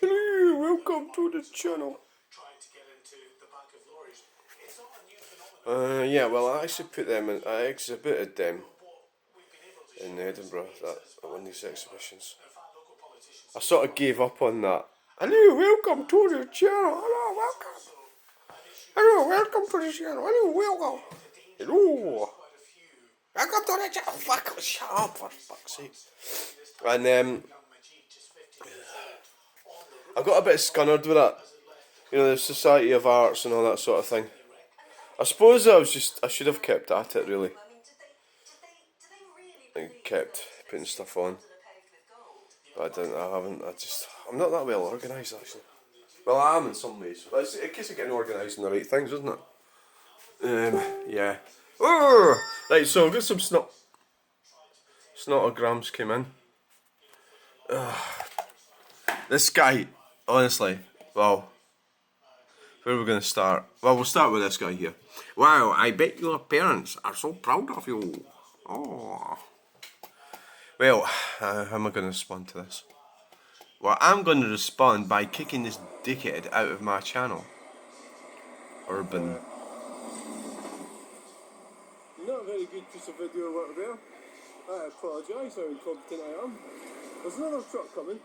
Hello, welcome to the channel. Yeah, well, I actually put them in. I exhibited them in Edinburgh at one of these exhibitions. I sort of gave up on that. Hello, welcome to the channel. Hello, welcome. Hello, welcome to the channel. Hello, welcome. Hello. Welcome to the channel. Fuck, shut up for fuck's sake. And I got a bit scunnered with that. You know, the Society of Arts and all that sort of thing. I suppose I should have kept at it really. And kept putting stuff on. But I'm not that well organised actually. Well, I am in some ways. But it's a case of getting organised in the right things, isn't it? Yeah. Oh! Right, so I've got some snotograms came in. This guy, honestly, well, where are we going to start? Well, we'll start with this guy here. Wow, I bet your parents are so proud of you. Oh. Well, how am I going to respond to this? Well, I'm going to respond by kicking this dickhead out of my channel. Urban. Not a very good piece of video work there. I apologise how incompetent I am. There's another truck coming.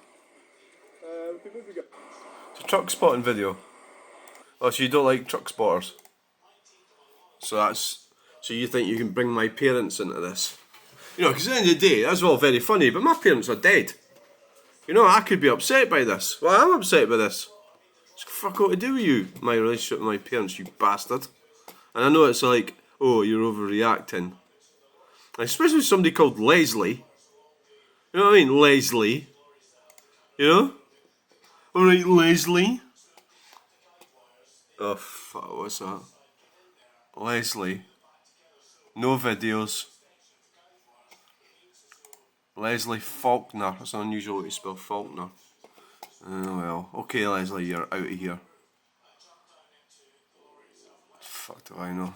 We can maybe go. It's a truck spotting video. Oh, so you don't like truck spotters? So you think you can bring my parents into this? You know, because at the end of the day, that's all very funny, but my parents are dead. You know, I could be upset by this. Well, I'm upset by this. It's fuck all to do with you, my relationship with my parents, you bastard. And I know it's like, oh, you're overreacting. And especially somebody called Leslie. You know what I mean? Leslie. You know? Alright, Leslie. Oh, fuck, what's that? Leslie. No videos. Leslie Faulkner. That's an unusual way to spell Faulkner. Oh well. Okay, Leslie, you're out of here. Fuck do I know?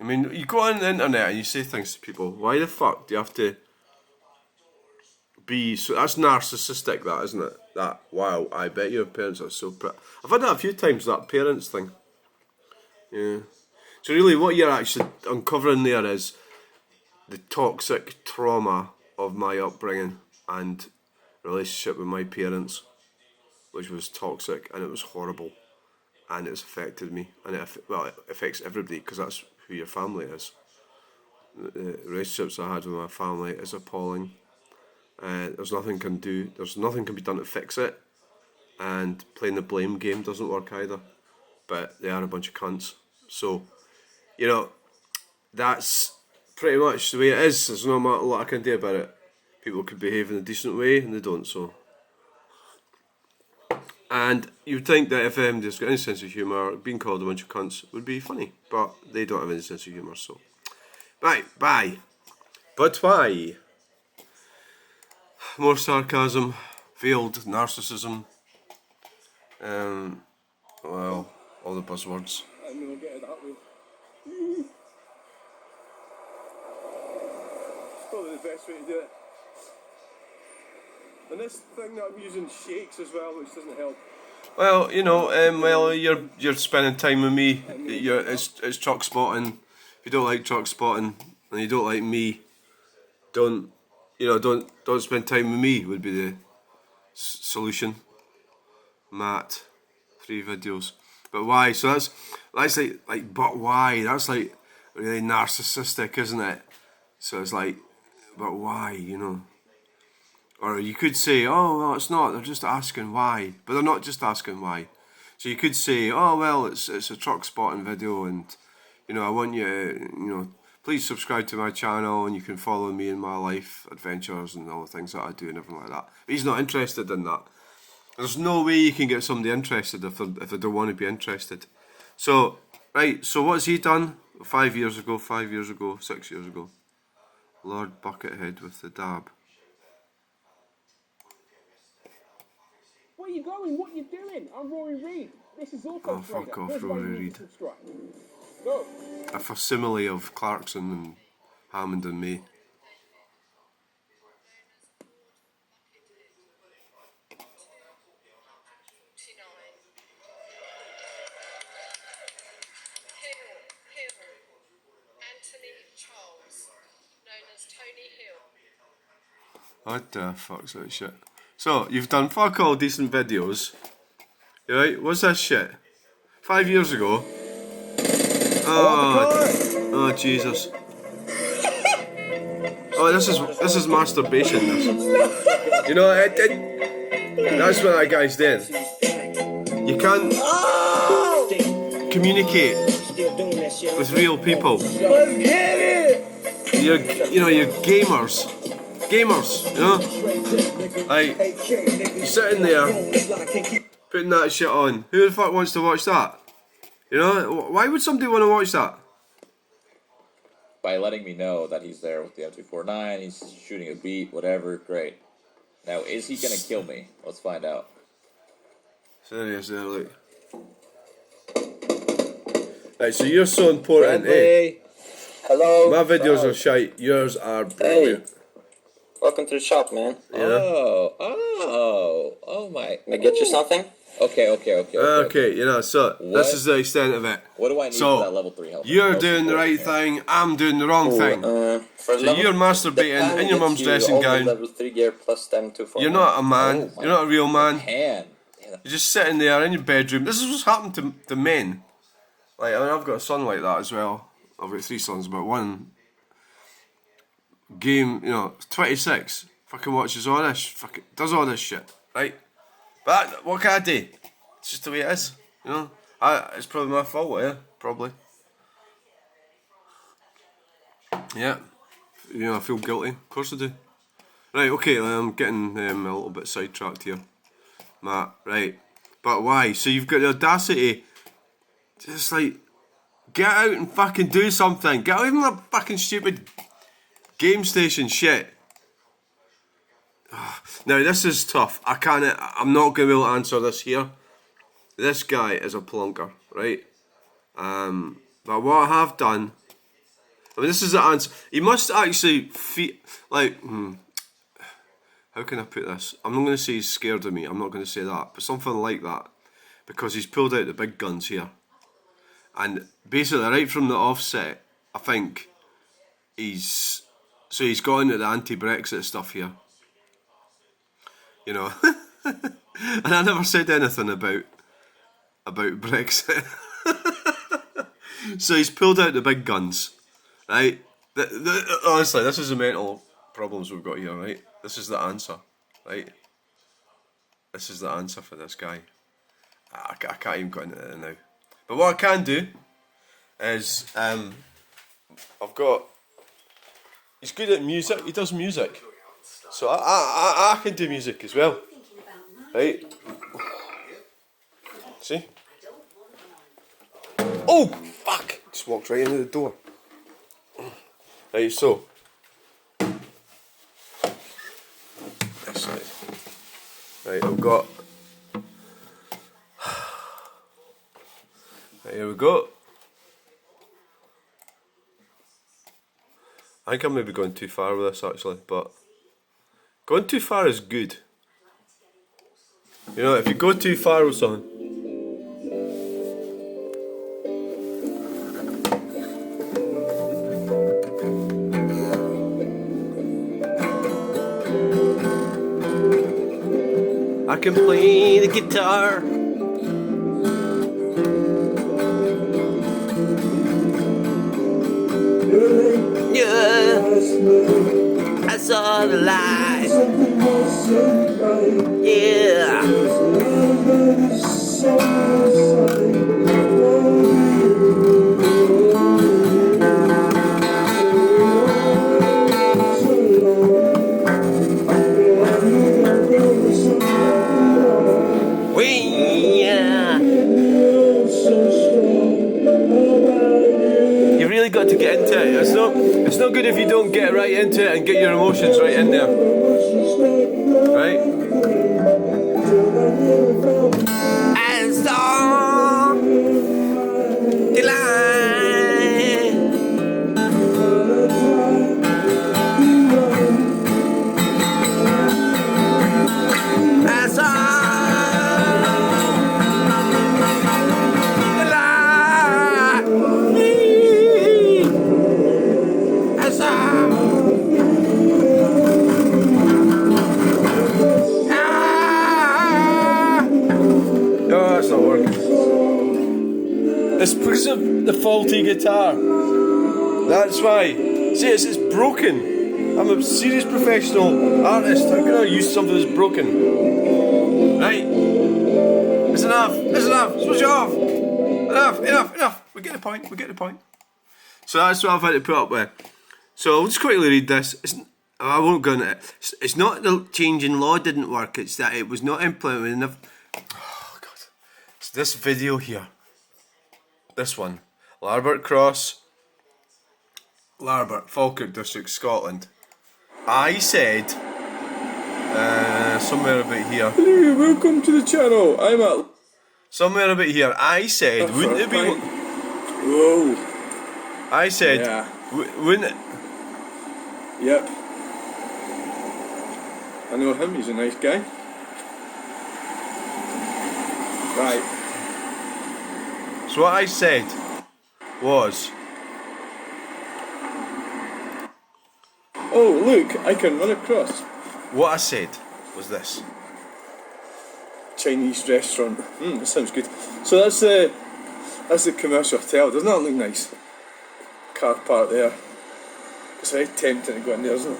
I mean, you go on the internet and you say things to people. Why the fuck do you have to be so? That's narcissistic, that, isn't it? That, wow, I bet your parents are so proud. I've had that a few times, that parents thing. Yeah. So really what you're actually uncovering there is the toxic trauma of my upbringing and relationship with my parents, which was toxic and it was horrible and it's affected me, and it affects everybody because that's who your family is. The relationships I had with my family is appalling. There's nothing can be done to fix it, and playing the blame game doesn't work either, but they are a bunch of cunts. So, you know, that's pretty much the way it is. There's not a lot I can do about it. People could behave in a decent way and they don't, so. And you'd think that if they've got any sense of humour, being called a bunch of cunts would be funny, but they don't have any sense of humour, so. Right, bye. But why? More sarcasm, veiled narcissism, well, all the buzzwords. I mean, I'll get it that way. It's probably the best way to do it. And this thing that I'm using shakes as well, which doesn't help. Well, you know, you're spending time with me. It's truck spotting. If you don't like truck spotting and you don't like me, don't spend time with me. Would be the solution. Matt, 3 videos. But why? So that's like but why? That's like really narcissistic, isn't it? So it's like, but why? You know. Or you could say, oh, well, it's not, they're just asking why. But they're not just asking why. So you could say, oh, well, it's a truck spotting video and, you know, I want you to, you know, please subscribe to my channel and you can follow me in my life adventures and all the things that I do and everything like that. But he's not interested in that. There's no way you can get somebody interested if they don't want to be interested. So, right, so what's he done 5 years ago, 6 years ago? Lord Buckethead with the dab. Where are you going? What are you doing? I'm Rory Reid. This is Auto Oh, fuck off, Rory Reid. Go. A facsimile of Clarkson and Hammond and May. What the fuck's that shit? So, you've done fuck all decent videos. You right? What's this shit? 5 years ago? Oh Jesus. Oh, this is masturbation, this. You know, that's what that guy's doing. You can't communicate with real people. You're gamers. Gamers, you know? Like, you're sitting there, putting that shit on. Who the fuck wants to watch that? You know? Why would somebody want to watch that? By letting me know that he's there with the M249, he's shooting a beat, whatever, great. Now, is he gonna kill me? Let's find out. Serious there, look. Right, so you're so important, eh? Hello. My videos are shite, yours are brilliant. Hey. Welcome to the shop, man. Yeah. Oh my. Can I get you something? Okay. You know, so this is the extent of it. What do I need for that level 3 health? You're doing the right thing, I'm doing the wrong thing. So you're masturbating in your mum's dressing gown. Level 3 gear plus M249. You're not a man, you're not a real man. Can. You're just sitting there in your bedroom. This is what's happened to men. Like, I mean, I've got a son like that as well. I've got 3 sons, but one game, 26, fucking watches all this, fucking does all this shit, right? But what can I do? It's just the way it is, you know. It's probably my fault, yeah, probably. Yeah, I feel guilty. Of course I do. Right, okay, I'm getting a little bit sidetracked here, Matt. Right, but why? So you've got the audacity, just like, get out and fucking do something. Get away from that fucking stupid game station shit. Now this is tough. I'm not gonna be able to answer this here. This guy is a plonker, right? But what I have done, I mean, this is the answer. He must actually feel like, how can I put this? I'm not gonna say he's scared of me. I'm not gonna say that, but something like that, because he's pulled out the big guns here, and basically right from the offset, I think he's got into the anti-Brexit stuff here. You know, and I never said anything about Brexit. So he's pulled out the big guns, right? Honestly, this is the mental problems we've got here, right? This is the answer, right? This is the answer for this guy. I can't even go into it now. But what I can do is, he's good at music, he does music. So I can do music as well, right? See? Oh, fuck! Just walked right into the door. Right, so. This side. Right, I've got. Right, here we go. I think I'm maybe going too far with this actually, but going too far is good. You know, if you go too far with something. I can play the guitar. Yeah, I saw the light. Yeah. You really got to get into it. It's not good if you don't get right into it and get your emotions right in there. Right? And saw the line. I saw the line. I saw. because of the faulty guitar. That's why. See, it's broken. I'm a serious professional artist. How can I use something that's broken? Right. It's enough. It's enough. Switch it off. Enough. We get the point. So that's what I've had to put up with. So I'll just quickly read this. I won't go into it. It's not the change in law didn't work. It's that it was not implemented enough. Oh God. It's this video here. This one. Larbert Cross. Larbert, Falkirk District, Scotland. I said, somewhere about here. Hello, welcome to the channel. I'm at. Somewhere about here. I said, wouldn't it be? Whoa. I said, Yeah. wouldn't it? Yep. I know him. He's a nice guy. Right. So what I said was, Oh, look, I can run across. what I said was this. Chinese restaurant. That sounds good. So that's the commercial hotel. Doesn't that look nice? Car park there. It's very tempting to go in there, isn't it?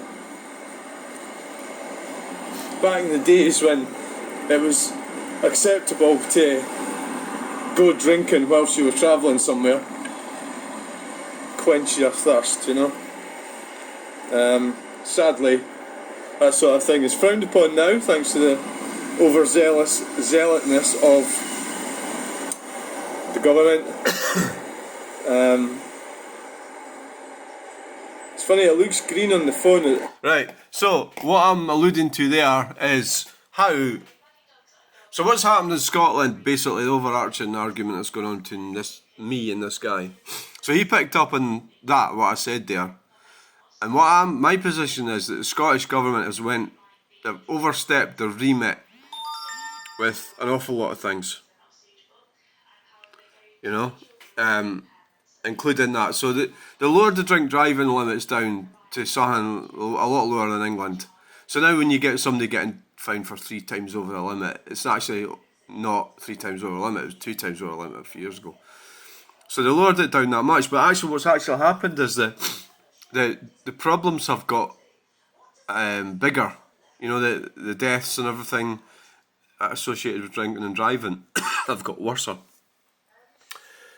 Back in the days when it was acceptable to go drinking whilst you were travelling somewhere, quench your thirst, you know. Sadly, that sort of thing is frowned upon now, thanks to the overzealous zealotness of the government. It's funny, it looks green on the phone. Right, so what I'm alluding to there is how. So what's happened in Scotland, basically the overarching argument that's going on between me and this guy. So he picked up on that, what I said there. And my position is that the Scottish government they've overstepped their remit with an awful lot of things. You know? Including that. So they lowered the drink driving limits down to something a lot lower than England. So now when you get somebody getting fined for 3 times over the limit, it's actually not 3 times over the limit, it was 2 times over the limit a few years ago. So they lowered it down that much, but actually what's actually happened is that the problems have got bigger. You know, the deaths and everything associated with drinking and driving have got worse.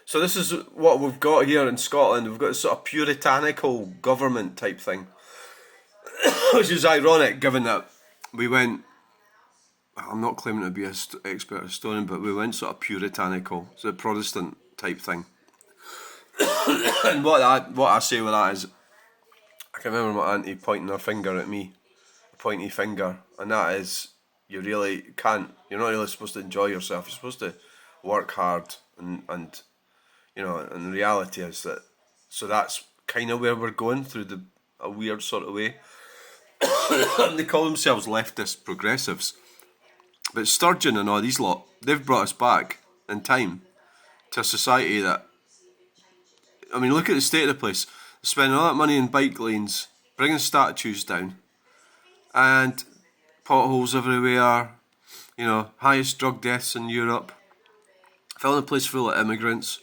So this is what we've got here in Scotland. We've got a sort of puritanical government type thing, which is ironic given that we went, I'm not claiming to be an expert historian, but we went sort of puritanical, so Protestant type thing. And what I say with that is, I can remember my auntie pointing her finger at me, a pointy finger, and that is, you're not really supposed to enjoy yourself, you're supposed to work hard, and you know, and the reality is that, so that's kind of where we're going through a weird sort of way. And they call themselves leftist progressives. But Sturgeon and all these lot, they've brought us back in time to a society that, I mean, look at the state of the place. They're spending all that money in bike lanes, bringing statues down, and potholes everywhere, you know, highest drug deaths in Europe, filling the place full of immigrants.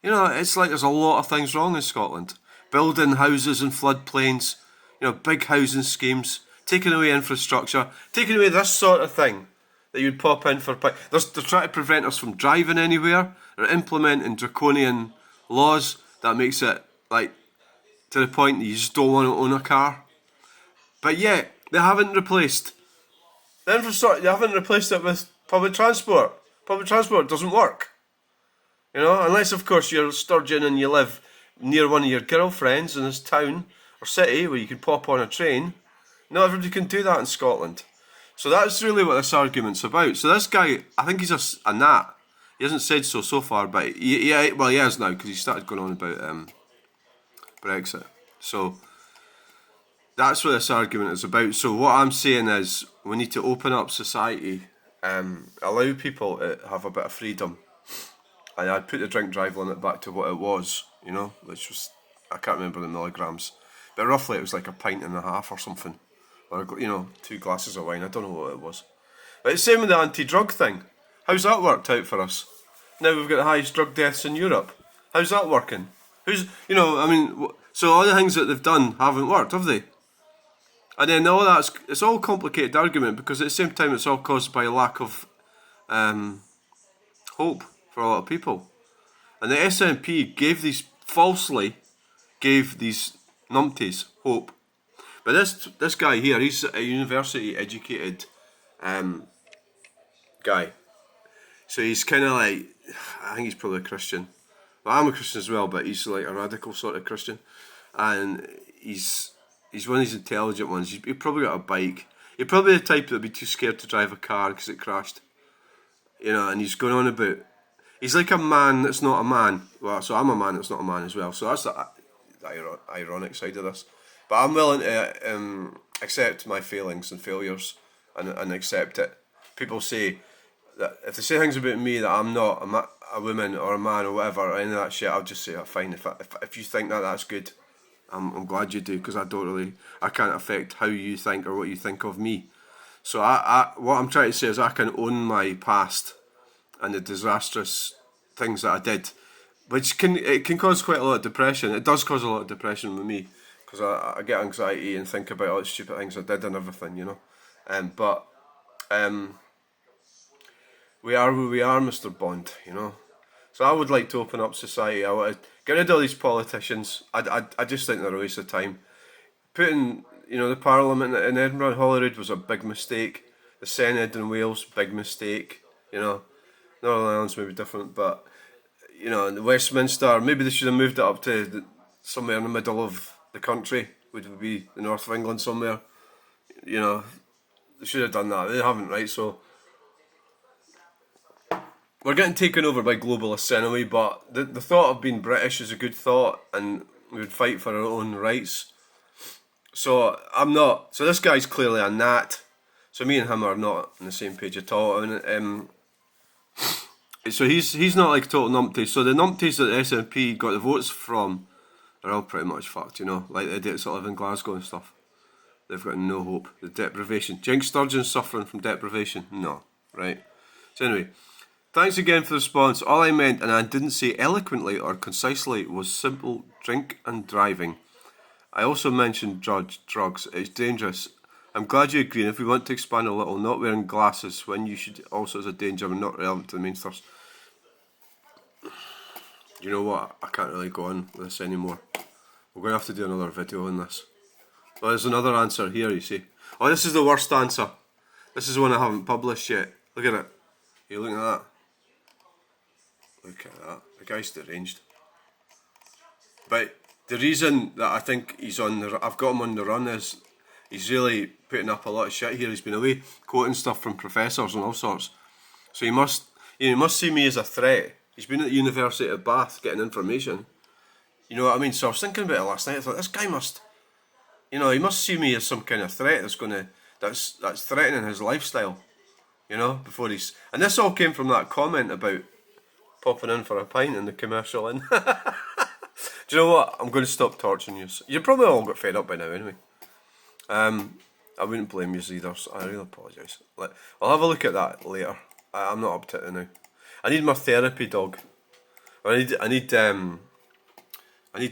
You know, it's like there's a lot of things wrong in Scotland. Building houses in floodplains, you know, big housing schemes, taking away infrastructure, taking away this sort of thing that you'd pop in for. They're trying to prevent us from driving anywhere. They're implementing draconian laws that makes it, like, to the point that you just don't want to own a car. But yet, they haven't replaced the infrastructure, they haven't replaced it with public transport. Public transport doesn't work. You know, unless of course you're Sturgeon and you live near one of your girlfriends in this town or city where you can pop on a train. Not everybody can do that in Scotland. So that's really what this argument's about. So this guy, I think he's a gnat. He hasn't said so far, but he has now because he started going on about Brexit. So that's what this argument is about. So what I'm saying is we need to open up society, allow people to have a bit of freedom. And I'd put the drink drive limit back to what it was, you know, which was, I can't remember the milligrams, but roughly it was like 1.5 pints or something, or, you know, 2 glasses of wine, I don't know what it was. But it's the same with the anti-drug thing. How's that worked out for us? Now we've got the highest drug deaths in Europe. How's that working? Who's, you know, I mean, so all the things that they've done haven't worked, have they? And then all that's, it's all complicated argument because at the same time it's all caused by a lack of hope for a lot of people. And the SNP falsely gave these numpties hope. But this guy here, he's a university educated guy. So he's kind of like, I think he's probably a Christian. Well, I'm a Christian as well, but he's like a radical sort of Christian. And he's one of these intelligent ones. He's probably got a bike. He's probably the type that would be too scared to drive a car because it crashed. You know, and he's going on about, he's like a man that's not a man. Well, so I'm a man that's not a man as well. So that's the ironic side of this. But I'm willing to accept my failings and failures and accept it. People say that if they say things about me that I'm not a woman or a man or whatever, or any of that shit, I'll just say, oh, fine. If you think that, that's good. I'm glad you do, because I can't affect how you think or what you think of me. So what I'm trying to say is I can own my past and the disastrous things that I did, which can cause quite a lot of depression. It does cause a lot of depression with me, because I get anxiety and think about all the stupid things I did and everything, you know. But we are who we are, Mr. Bond, you know. So I would like to open up society. I want to get rid of all these politicians. I just think they're a waste of time. Putting, you know, the Parliament in Edinburgh and Holyrood was a big mistake. The Senate in Wales, big mistake. You know, Northern Ireland's maybe different, but you know, in Westminster, maybe they should have moved it up to somewhere in the middle of the country. Would be the north of England somewhere. You know, they should have done that. They haven't, right? So we're getting taken over by globalists anyway, but the thought of being British is a good thought, and we would fight for our own rights. So I'm not. So this guy's clearly a gnat. So me and him are not on the same page at all. I mean, so he's not like a total numpty. So the numpties that the SNP got the votes from are all pretty much fucked, you know, like the idiots that live in Glasgow and stuff. They've got no hope. The deprivation. Do you think Sturgeon's suffering from deprivation? No, right? So anyway, thanks again for the response. All I meant, and I didn't say eloquently or concisely, was simple drink and driving. I also mentioned drugs. It's dangerous. I'm glad you agree, and if we want to expand a little, not wearing glasses when you should also is a danger and not relevant to the main thrust. You know what? I can't really go on with this anymore. We're going to have to do another video on this. Well, there's another answer here, you see. Oh, this is the worst answer. This is one I haven't published yet. Look at it. You looking at that? Look at that. The guy's deranged. But the reason that I think I've got him on the run is he's really putting up a lot of shit here. He's been away quoting stuff from professors and all sorts. So he must see me as a threat. He's been at the University of Bath getting information. You know what I mean? So I was thinking about it last night. I thought, this guy must, you know, he must see me as some kind of threat that's threatening his lifestyle. You know, before he's, and this all came from that comment about popping in for a pint in the commercial inn. Do you know what? I'm going to stop torturing you. You probably all got fed up by now anyway. I wouldn't blame you either, so I really apologise. I'll have a look at that later. I'm not up to it now. I need my therapy, dog. I need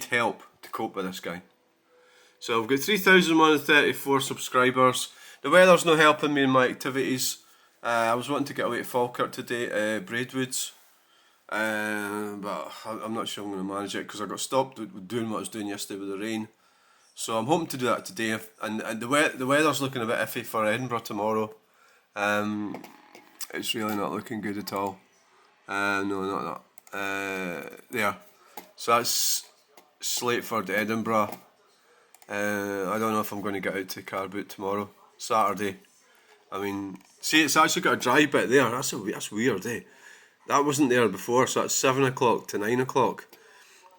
help to cope with this guy. So I've got 3,134 subscribers. The weather's not helping me in my activities. I was wanting to get away to Falkirk today, Braidwoods. But I'm not sure I'm going to manage it because I got stopped doing what I was doing yesterday with the rain. So I'm hoping to do that today. And the weather's looking a bit iffy for Edinburgh tomorrow. It's really not looking good at all. No, not that. There. So that's Slateford, Edinburgh. I don't know if I'm going to get out to Carboot tomorrow. Saturday. I mean, see, it's actually got a dry bit there. That's weird, eh? That wasn't there before, so that's 7 o'clock to 9 o'clock.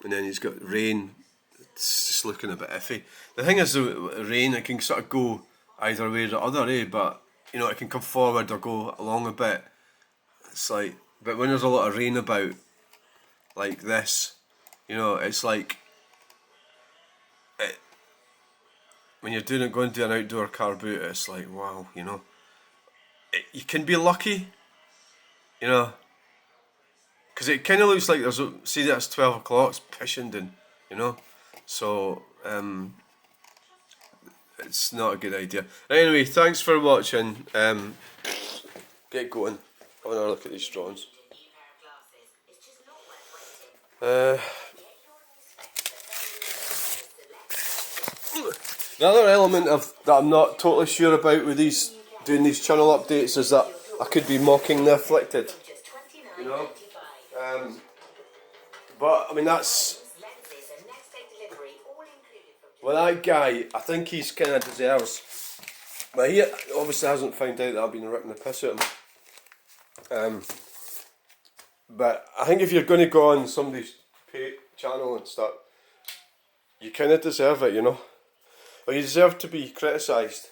And then he's got rain. It's just looking a bit iffy. The thing is, the rain, it can sort of go either way or the other, eh? But, you know, it can come forward or go along a bit. It's like, but when there's a lot of rain about, like this, you know, it's like, when you're going to an outdoor car boot, it's like, wow, you know. You can be lucky, you know. because it kind of looks like there's see that's 12 o'clock. It's pissing down, you know. So it's not a good idea. Anyway, thanks for watching. Get going. Have another look at these drawings. Another element that I'm not totally sure about with these doing these channel updates is that I could be mocking the afflicted, you know. But I mean that's well, that guy. I think he's kind of deserves. But he obviously hasn't found out that I've been ripping the piss out of him. But I think if you're going to go on somebody's channel and stuff, you kind of deserve it, you know. Or you deserve to be criticised.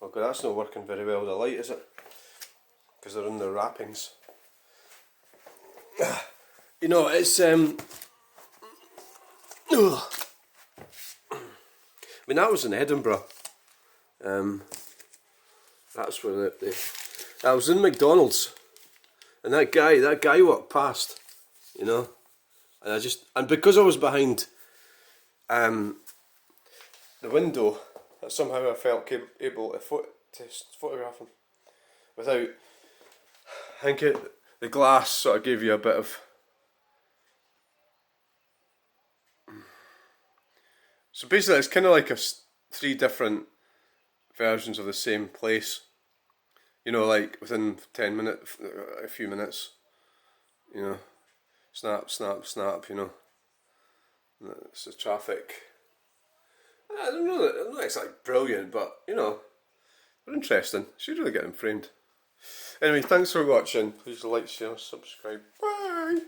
Oh god, that's not working very well, the light, is it? Because they're in the wrappings. You know, it's I mean, that was in Edinburgh. That's where I was in McDonald's, and that guy walked past, you know, and because I was behind the window, that somehow I felt able to photograph him without. I think the glass sort of gave you a bit of. So basically, it's kind of like three different versions of the same place. You know, like within 10 minutes, a few minutes. You know, snap, snap, snap. You know, it's the traffic. I don't know it's like brilliant, but you know, they're interesting. Should really get them framed. Anyway, thanks for watching. Please like, share, subscribe. Bye.